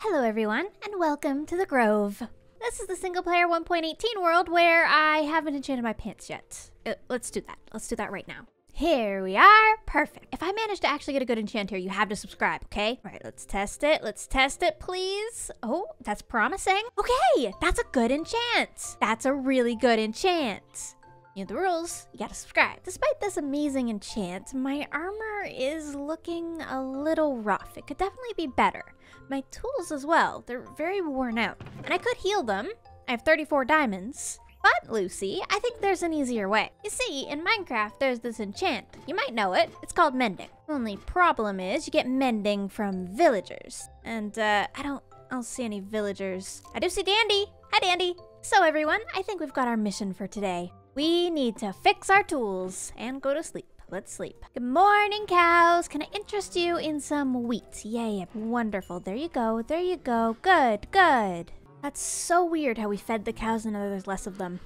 Hello everyone, and welcome to the Grove. This is the single-player 1.18 world where I haven't enchanted my pants yet. Let's do that. Let's do that right now. Here we are. Perfect. If I manage to actually get a good enchant here, you have to subscribe, okay? All right, let's test it. Let's test it, please. Oh, that's promising. Okay, that's a good enchant. That's a really good enchant. You know the rules, you gotta subscribe. Despite this amazing enchant, my armor is looking a little rough. It could definitely be better. My tools as well, they're very worn out. And I could heal them. I have 34 diamonds. But, Lucy, I think there's an easier way. You see, in Minecraft, there's this enchant. You might know it. It's called mending. Only problem is you get mending from villagers. And, I don't see any villagers. I do see Dandy. Hi, Dandy. So, everyone, I think we've got our mission for today. We need to fix our tools and go to sleep. Let's sleep. Good morning, cows. Can I interest you in some wheat? Yay, wonderful. There you go. There you go. Good, good. That's so weird how we fed the cows and now there's less of them.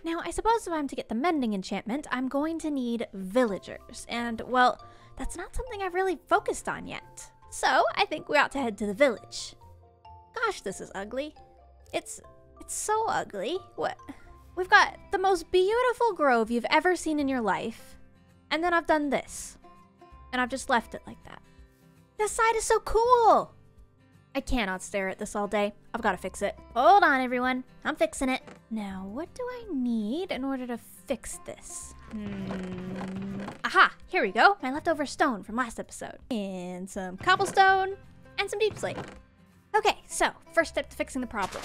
Now, I suppose if I'm to get the mending enchantment, I'm going to need villagers. And, well, that's not something I've really focused on yet. So, I think we ought to head to the village. Gosh, this is ugly. It's so ugly. What? We've got the most beautiful grove you've ever seen in your life. And then I've done this. And I've just left it like that. This side is so cool! I cannot stare at this all day. I've got to fix it. Hold on, everyone. I'm fixing it. Now, what do I need in order to fix this? Aha! Here we go. My leftover stone from last episode. And some cobblestone. And some deep slate. Okay, so first step to fixing the problem.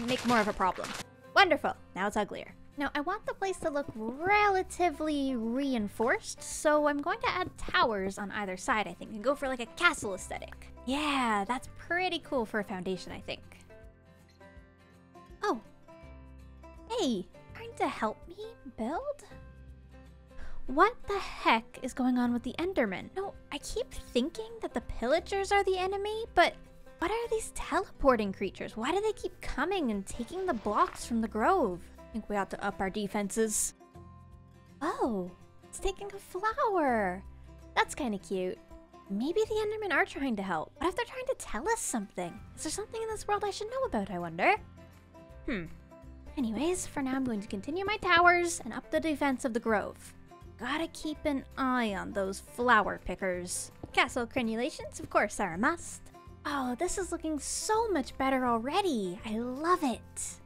Make more of a problem. Wonderful. Now it's uglier. Now, I want the place to look relatively reinforced, so I'm going to add towers on either side, I think, and go for like a castle aesthetic. Yeah, that's pretty cool for a foundation, I think. Oh. Hey, trying to help me build? What the heck is going on with the Enderman? No, I keep thinking that the pillagers are the enemy, but what are these teleporting creatures? Why do they keep coming and taking the blocks from the grove? I think we ought to up our defenses. Oh, it's taking a flower. That's kind of cute. Maybe the Endermen are trying to help. What if they're trying to tell us something? Is there something in this world I should know about, I wonder? Anyways, for now I'm going to continue my towers and up the defense of the grove. Gotta keep an eye on those flower pickers. Castle crenulations, of course, are a must. Oh, this is looking so much better already. I love it.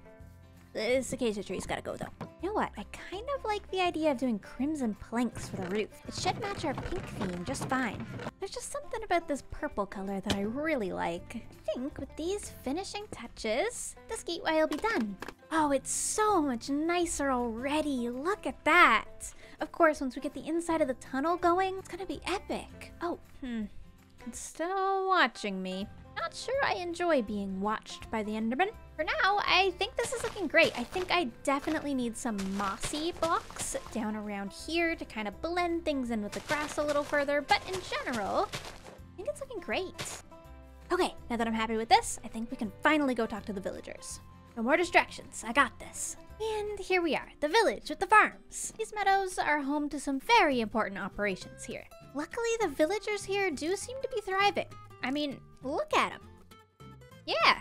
This acacia tree's gotta go, though. You know what? I kind of like the idea of doing crimson planks for the roof. It should match our pink theme just fine. There's just something about this purple color that I really like. I think with these finishing touches, this gateway will be done. Oh, it's so much nicer already. Look at that. Of course, once we get the inside of the tunnel going, it's gonna be epic. Oh, It's still watching me. Not sure I enjoy being watched by the Enderman. For now, I think this is looking great. I think I definitely need some mossy blocks down around here to kind of blend things in with the grass a little further. But in general, I think it's looking great. Okay, now that I'm happy with this, I think we can finally go talk to the villagers. No more distractions. I got this. And here we are, the village with the farms. These meadows are home to some very important operations here. Luckily, the villagers here do seem to be thriving. I mean, look at them. Yeah,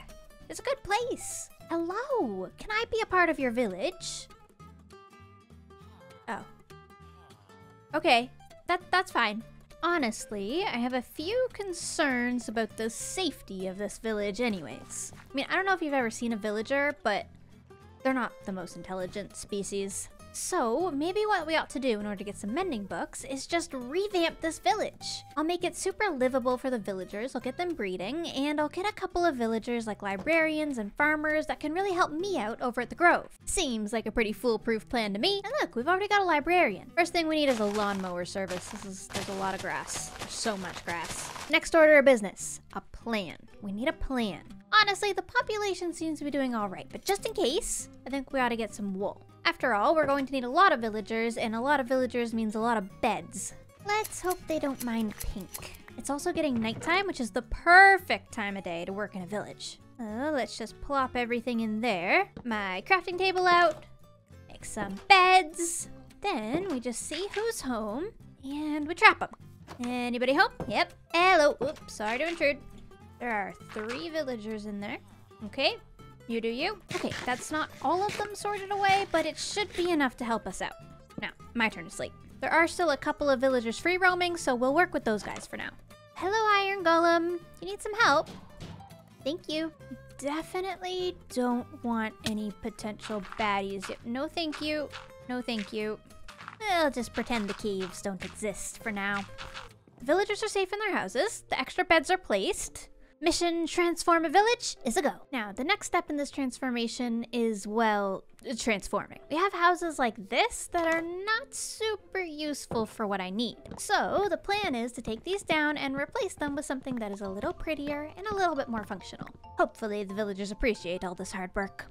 it's a good place. Hello, can I be a part of your village? Oh. Okay, that's fine. Honestly, I have a few concerns about the safety of this village anyways. I mean, I don't know if you've ever seen a villager, but they're not the most intelligent species. So, maybe what we ought to do in order to get some mending books is just revamp this village. I'll make it super livable for the villagers, I'll get them breeding, and I'll get a couple of villagers like librarians and farmers that can really help me out over at the Grove. Seems like a pretty foolproof plan to me. And look, we've already got a librarian. First thing we need is a lawnmower service. There's a lot of grass. There's so much grass. Next order of business, a plan. We need a plan. Honestly, the population seems to be doing all right, but just in case, I think we ought to get some wool. After all, we're going to need a lot of villagers, and a lot of villagers means a lot of beds. Let's hope they don't mind pink. It's also getting nighttime, which is the perfect time of day to work in a village. Let's just plop everything in there. My crafting table out. Make some beds. Then we just see who's home, and we trap them. Anybody home? Yep. Hello. Oops, sorry to intrude. There are 3 villagers in there. Okay, you do you. Okay, that's not all of them sorted away, but it should be enough to help us out. Now, my turn to sleep. There are still a couple of villagers free roaming, so we'll work with those guys for now. Hello, Iron Golem. You need some help? Thank you. Definitely don't want any potential baddies yet. No thank you. No thank you. I'll just pretend the caves don't exist for now. The villagers are safe in their houses. The extra beds are placed. Mission transform a village is a go. Now, the next step in this transformation is, well, transforming. We have houses like this that are not super useful for what I need. So the plan is to take these down and replace them with something that is a little prettier and a little bit more functional. Hopefully the villagers appreciate all this hard work.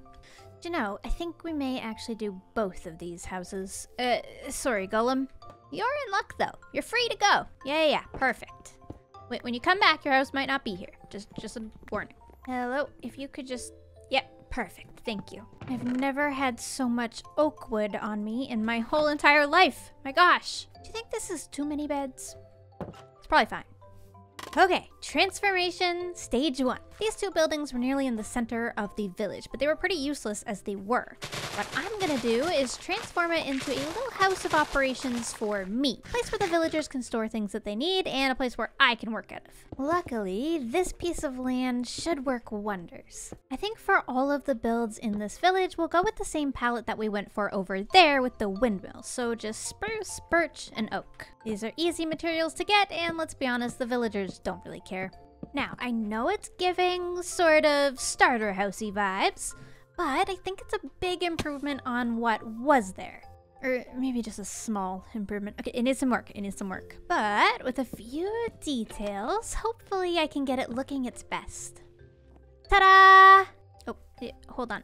You know, I think we may actually do both of these houses. Sorry, Golem. You're in luck though. You're free to go. Yeah, perfect. Wait, when you come back, your house might not be here. Just a warning. Hello, if you could just... Yep, perfect, thank you. I've never had so much oak wood on me in my whole entire life. My gosh. Do you think this is too many beds? It's probably fine. Okay, transformation stage 1. These 2 buildings were nearly in the center of the village, but they were pretty useless as they were. What I'm gonna do is transform it into a little house of operations for me. A place where the villagers can store things that they need, and a place where I can work out of. Luckily, this piece of land should work wonders. I think for all of the builds in this village, we'll go with the same palette that we went for over there with the windmill. So just spruce, birch, and oak. These are easy materials to get, and let's be honest, the villagers don't really care. Now, I know it's giving sort of starter housey vibes, but I think it's a big improvement on what was there. Or maybe just a small improvement. Okay, it needs some work, But with a few details, hopefully I can get it looking its best. Ta-da! Oh, yeah, hold on.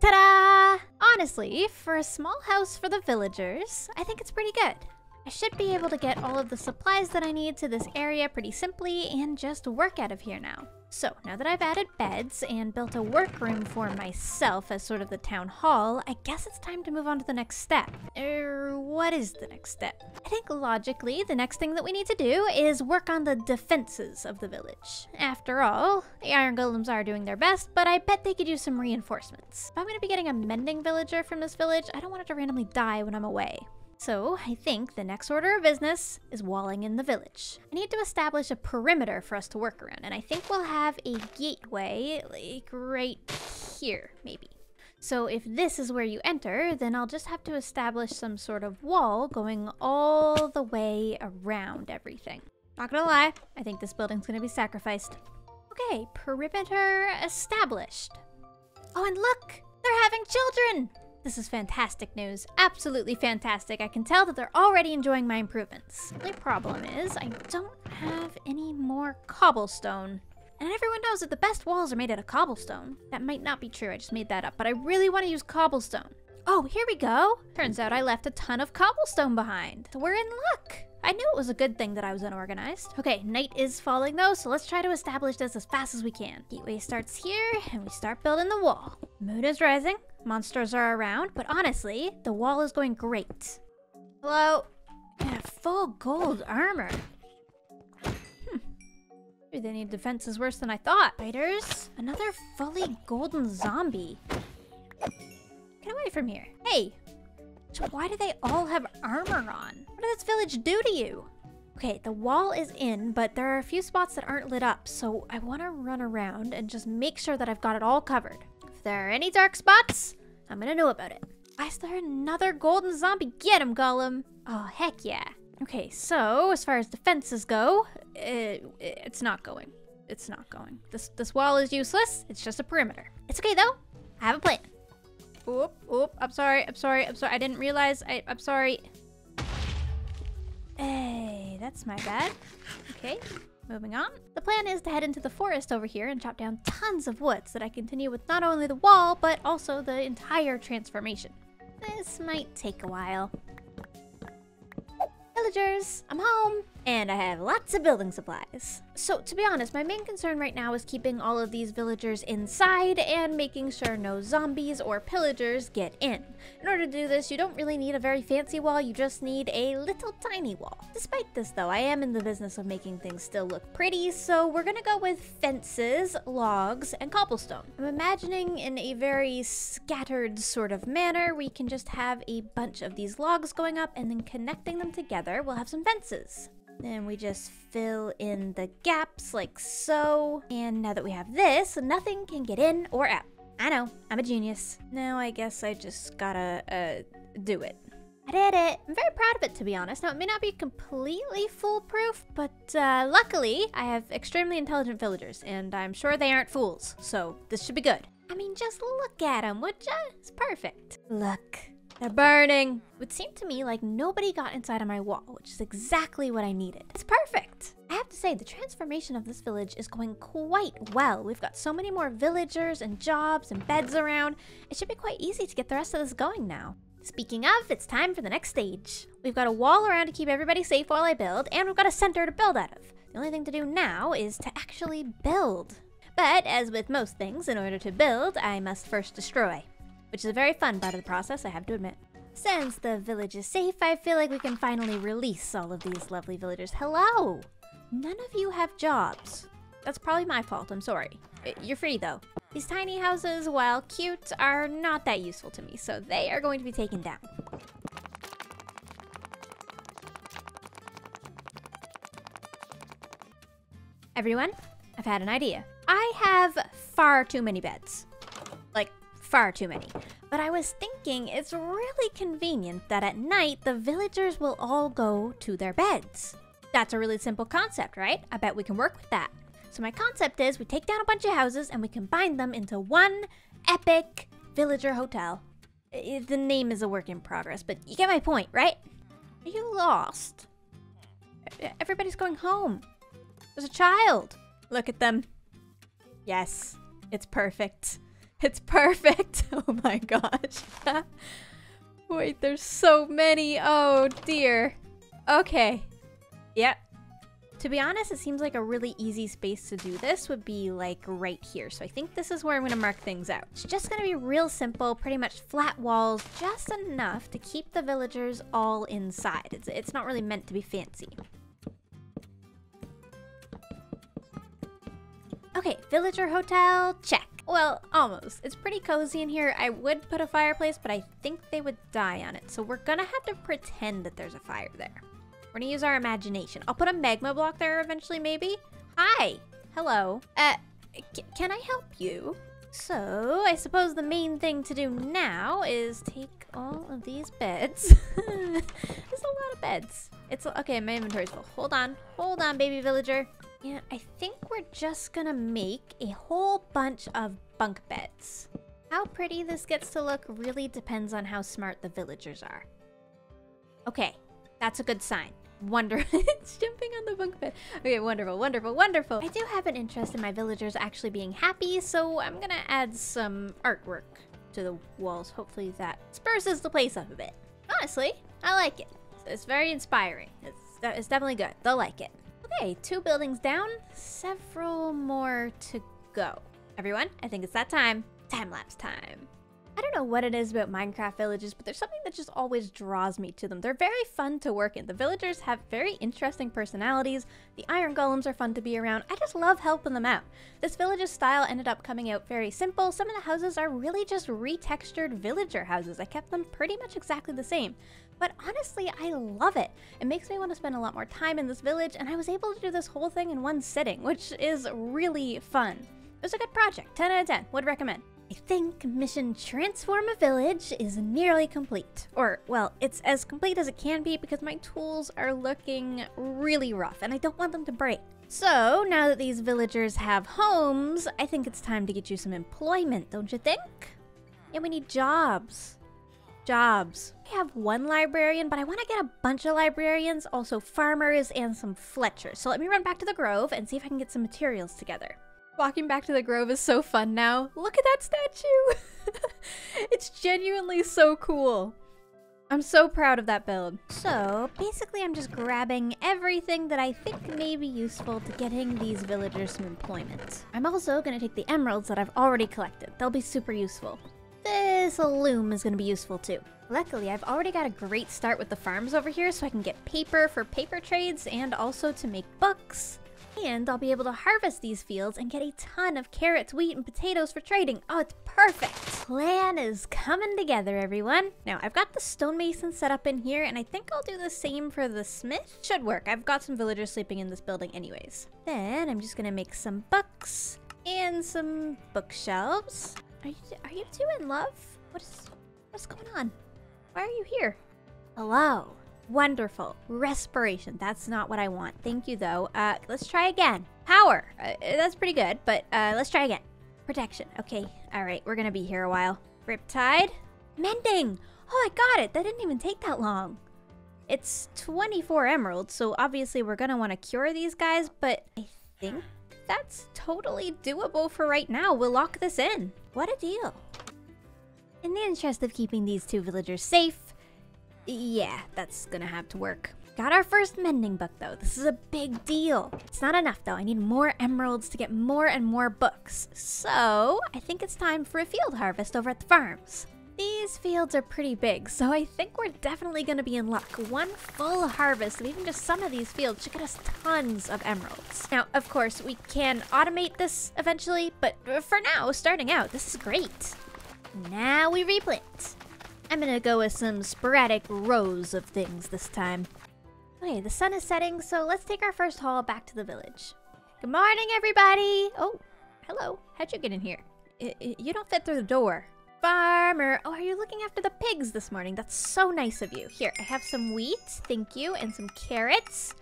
Ta-da! Honestly, for a small house for the villagers, I think it's pretty good. I should be able to get all of the supplies that I need to this area pretty simply and just work out of here now. So, now that I've added beds and built a workroom for myself as sort of the town hall, I guess it's time to move on to the next step. What is the next step? I think logically, the next thing that we need to do is work on the defenses of the village. After all, the iron golems are doing their best, but I bet they could use some reinforcements. If I'm gonna be getting a mending villager from this village, I don't want it to randomly die when I'm away. So, I think the next order of business is walling in the village. I need to establish a perimeter for us to work around, and I think we'll have a gateway, like right here, maybe. So if this is where you enter, then I'll just have to establish some sort of wall going all the way around everything. Not gonna lie, I think this building's gonna be sacrificed. Okay, perimeter established. Oh, and look! They're having children! This is fantastic news. Absolutely fantastic. I can tell that they're already enjoying my improvements. The only problem is I don't have any more cobblestone. And everyone knows that the best walls are made out of cobblestone. That might not be true, I just made that up, but I really want to use cobblestone. Oh, here we go. Turns out I left a ton of cobblestone behind. So we're in luck. I knew it was a good thing that I was unorganized. Okay, night is falling though, so let's try to establish this as fast as we can. Gateway starts here, and we start building the wall. Moon is rising, monsters are around, but honestly, the wall is going great. Hello? Yeah, full gold armor. Maybe they need defenses worse than I thought. Fighters, another fully golden zombie. Get away from here. Hey! So why do they all have armor on? What did this village do to you? Okay, the wall is in, but there are a few spots that aren't lit up, so I want to run around and just make sure that I've got it all covered. If there are any dark spots, I'm gonna know about it. Why is there another golden zombie? Get him, Golem! Oh, heck yeah. Okay, so as far as defenses go, it's not going. It's not going. This wall is useless. It's just a perimeter. It's okay though. I have a plan. Oop, I'm sorry. I didn't realize, I'm sorry. Hey, that's my bad. Okay, moving on. The plan is to head into the forest over here and chop down tons of wood so that I continue with not only the wall, but also the entire transformation. This might take a while. Villagers, I'm home. And I have lots of building supplies. So to be honest, my main concern right now is keeping all of these villagers inside and making sure no zombies or pillagers get in. In order to do this, you don't really need a very fancy wall, you just need a little tiny wall. Despite this though, I am in the business of making things still look pretty, so we're gonna go with fences, logs, and cobblestone. I'm imagining in a very scattered sort of manner, we can just have a bunch of these logs going up and then connecting them together, we'll have some fences. Then we just fill in the gaps like so. And now that we have this, nothing can get in or out. I know, I'm a genius. Now I guess I just gotta, do it. I did it. I'm very proud of it, to be honest. Now, it may not be completely foolproof, but luckily, I have extremely intelligent villagers, and I'm sure they aren't fools, so this should be good. I mean, just look at them, would ya? It's perfect. Look. They're burning. It would seem to me like nobody got inside of my wall, which is exactly what I needed. It's perfect. I have to say, the transformation of this village is going quite well. We've got so many more villagers and jobs and beds around. It should be quite easy to get the rest of this going now. Speaking of, it's time for the next stage. We've got a wall around to keep everybody safe while I build, and we've got a center to build out of. The only thing to do now is to actually build. But as with most things, in order to build, I must first destroy. Which is a very fun part of the process, I have to admit. Since the village is safe, I feel like we can finally release all of these lovely villagers. Hello! None of you have jobs. That's probably my fault, I'm sorry. You're free though. These tiny houses, while cute, are not that useful to me, so they are going to be taken down. Everyone, I've had an idea. I have far too many beds. Like, far too many. But I was thinking it's really convenient that at night the villagers will all go to their beds. That's a really simple concept, right? I bet we can work with that. So my concept is we take down a bunch of houses and we combine them into one epic villager hotel. The name is a work in progress, but you get my point, right? Are you lost? Everybody's going home. There's a child. Look at them. Yes, it's perfect. It's perfect. Oh my gosh. Wait, there's so many. Oh dear. Okay. Yep. To be honest, it seems like a really easy space to do this would be like right here. So I think this is where I'm going to mark things out. It's just going to be real simple, pretty much flat walls, just enough to keep the villagers all inside. It's not really meant to be fancy. Okay, villager hotel, check. Well, almost. It's pretty cozy in here. I would put a fireplace, but I think they would die on it. So we're gonna have to pretend that there's a fire there. We're gonna use our imagination. I'll put a magma block there eventually, maybe. Hi. Hello. Can I help you? So, I suppose the main thing to do now is take all of these beds. There's a lot of beds. It's okay, my inventory's full. Hold on, baby villager. Yeah, I think we're just gonna make a whole bunch of bunk beds. How pretty this gets to look really depends on how smart the villagers are. Okay, that's a good sign. It's jumping on the bunk bed. Okay, wonderful, wonderful, wonderful. I do have an interest in my villagers actually being happy, so I'm gonna add some artwork to the walls. Hopefully that spruces the place up a bit. Honestly, I like it. It's very inspiring. It's definitely good. They'll like it. Okay, 2 buildings down, several more to go. Everyone, I think it's that time. Time-lapse time. I don't know what it is about Minecraft villages, but there's something that just always draws me to them. They're very fun to work in. The villagers have very interesting personalities. The iron golems are fun to be around. I just love helping them out. This village's style ended up coming out very simple. Some of the houses are really just retextured villager houses. I kept them pretty much exactly the same. But honestly, I love it. It makes me want to spend a lot more time in this village, and I was able to do this whole thing in one sitting, which is really fun. It was a good project. 10 out of 10. Would recommend. I think mission Transform a Village is nearly complete. Or, well, it's as complete as it can be because my tools are looking really rough and I don't want them to break. So, now that these villagers have homes, I think it's time to get you some employment, don't you think? Yeah, we need jobs. Jobs. I have 1 librarian, but I want to get a bunch of librarians, also farmers, and some Fletchers. So let me run back to the grove and see if I can get some materials together. Walking back to the grove is so fun now. Look at that statue! It's genuinely so cool. I'm so proud of that build. So basically I'm just grabbing everything that I think may be useful to getting these villagers some employment. I'm also gonna take the emeralds that I've already collected. They'll be super useful. This loom is gonna be useful too. Luckily, I've already got a great start with the farms over here, so I can get paper for paper trades and also to make books. And I'll be able to harvest these fields and get a ton of carrots, wheat, and potatoes for trading. Oh, it's perfect. Plan is coming together, everyone. Now, I've got the stonemason set up in here, and I think I'll do the same for the smith. Should work. I've got some villagers sleeping in this building anyways. Then I'm just gonna make some books and some bookshelves. Are you two in love? What's going on? Why are you here? Hello. Wonderful. Respiration. That's not what I want. Thank you, though. Let's try again. Power. That's pretty good, but let's try again. Protection. Okay. All right. We're going to be here a while. Riptide Mending. Oh, I got it. That didn't even take that long. It's 24 emeralds, so obviously we're going to want to cure these guys, but I think that's totally doable for right now. We'll lock this in. What a deal. In the interest of keeping these two villagers safe, yeah, that's gonna have to work. Got our first mending book though. This is a big deal. It's not enough though. I need more emeralds to get more and more books. So I think it's time for a field harvest over at the farms. These fields are pretty big, so I think we're definitely gonna be in luck. One full harvest of even just some of these fields should get us tons of emeralds. Now, of course, we can automate this eventually, but for now, starting out, this is great. Now we replant. I'm gonna go with some sporadic rows of things this time. Okay, the sun is setting, so let's take our first haul back to the village. Good morning, everybody! Oh, hello. How'd you get in here? You don't fit through the door. Farmer! Oh, are you looking after the pigs this morning? That's so nice of you. Here, I have some wheat, thank you, and some carrots.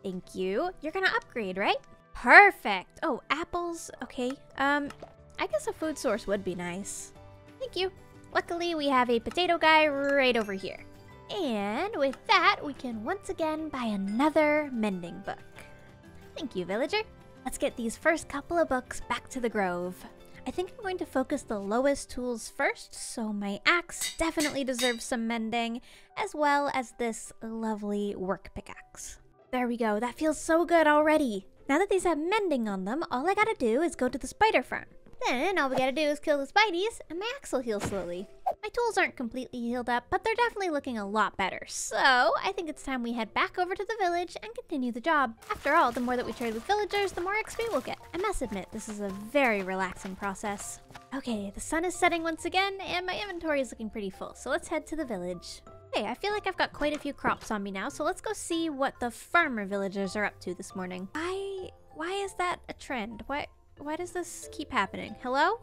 Thank you. You're gonna upgrade, right? Perfect! Oh, apples, okay. I guess a food source would be nice. Thank you. Luckily, we have a potato guy right over here. And with that, we can once again buy another mending book. Thank you, villager. Let's get these first couple of books back to the grove. I think I'm going to focus the lowest tools first, so my axe definitely deserves some mending, as well as this lovely work pickaxe. There we go. That feels so good already. Now that these have mending on them, all I gotta do is go to the spider farm. Then all we gotta do is kill the spideys, and my axe will heal slowly. My tools aren't completely healed up, but they're definitely looking a lot better. So I think it's time we head back over to the village and continue the job. After all, the more that we trade with villagers, the more XP we'll get. I must admit, this is a very relaxing process. Okay, the sun is setting once again, and my inventory is looking pretty full, so let's head to the village. Hey, I feel like I've got quite a few crops on me now, so let's go see what the farmer villagers are up to this morning. Why is that a trend? Why does this keep happening? Hello?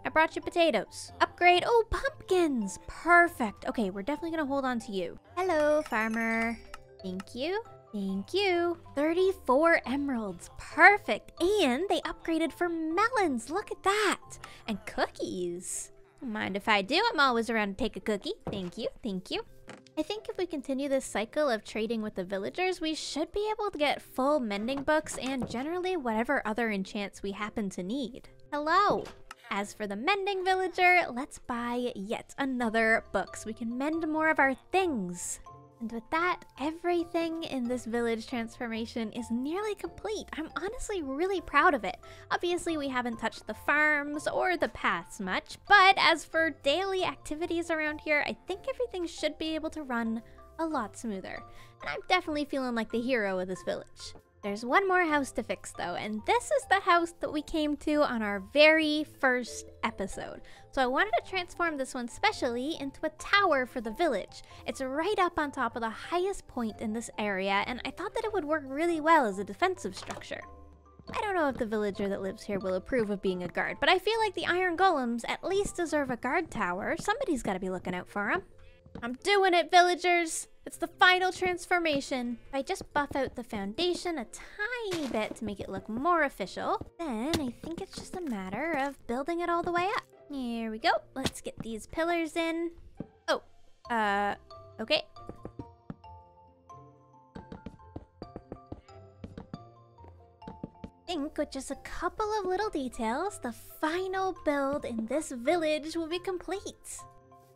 I brought you potatoes. Upgrade. Oh, pumpkins. Perfect. Okay, we're definitely gonna hold on to you. Hello, farmer. Thank you. Thank you. 34 emeralds. Perfect. And they upgraded for melons. Look at that. And cookies. Don't mind if I do. I'm always around to take a cookie. Thank you. Thank you. I think if we continue this cycle of trading with the villagers, we should be able to get full mending books and generally whatever other enchants we happen to need. Hello! As for the mending villager, let's buy yet another book so we can mend more of our things. And with that, everything in this village transformation is nearly complete. I'm honestly really proud of it. Obviously, we haven't touched the farms or the paths much, but as for daily activities around here, I think everything should be able to run a lot smoother. And I'm definitely feeling like the hero of this village. There's one more house to fix though, and this is the house that we came to on our very first episode. So I wanted to transform this one specially into a tower for the village. It's right up on top of the highest point in this area, and I thought that it would work really well as a defensive structure. I don't know if the villager that lives here will approve of being a guard, but I feel like the iron golems at least deserve a guard tower. Somebody's gotta be looking out for them. I'm doing it, villagers! It's the final transformation. If I just buff out the foundation a tiny bit to make it look more official, then I think it's just a matter of building it all the way up. Here we go. Let's get these pillars in. Oh, okay. I think with just a couple of little details, the final build in this village will be complete.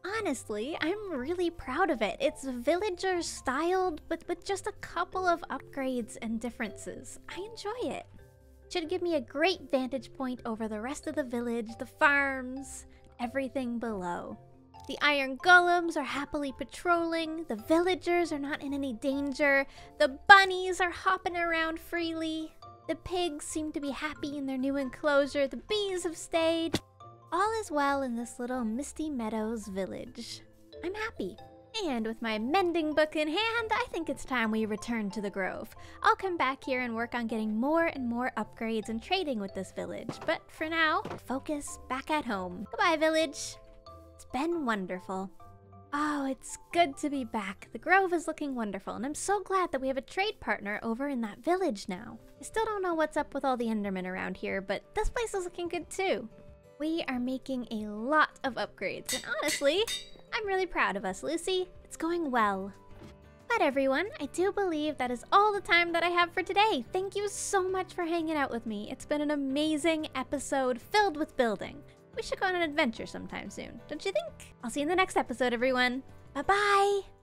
Honestly, I'm really proud of it. It's villager styled, but with just a couple of upgrades and differences. I enjoy it. Should give me a great vantage point over the rest of the village, the farms, everything below. The iron golems are happily patrolling, the villagers are not in any danger, the bunnies are hopping around freely, the pigs seem to be happy in their new enclosure, the bees have stayed. All is well in this little Misty Meadows village. I'm happy. And with my mending book in hand, I think it's time we return to the grove. I'll come back here and work on getting more and more upgrades and trading with this village. But for now, focus back at home. Goodbye, village. It's been wonderful. Oh, it's good to be back. The grove is looking wonderful, and I'm so glad that we have a trade partner over in that village now. I still don't know what's up with all the Endermen around here, but this place is looking good too. We are making a lot of upgrades, and honestly, I'm really proud of us, Lucy. It's going well. But everyone, I do believe that is all the time that I have for today. Thank you so much for hanging out with me. It's been an amazing episode filled with building. We should go on an adventure sometime soon, don't you think? I'll see you in the next episode, everyone. Bye-bye!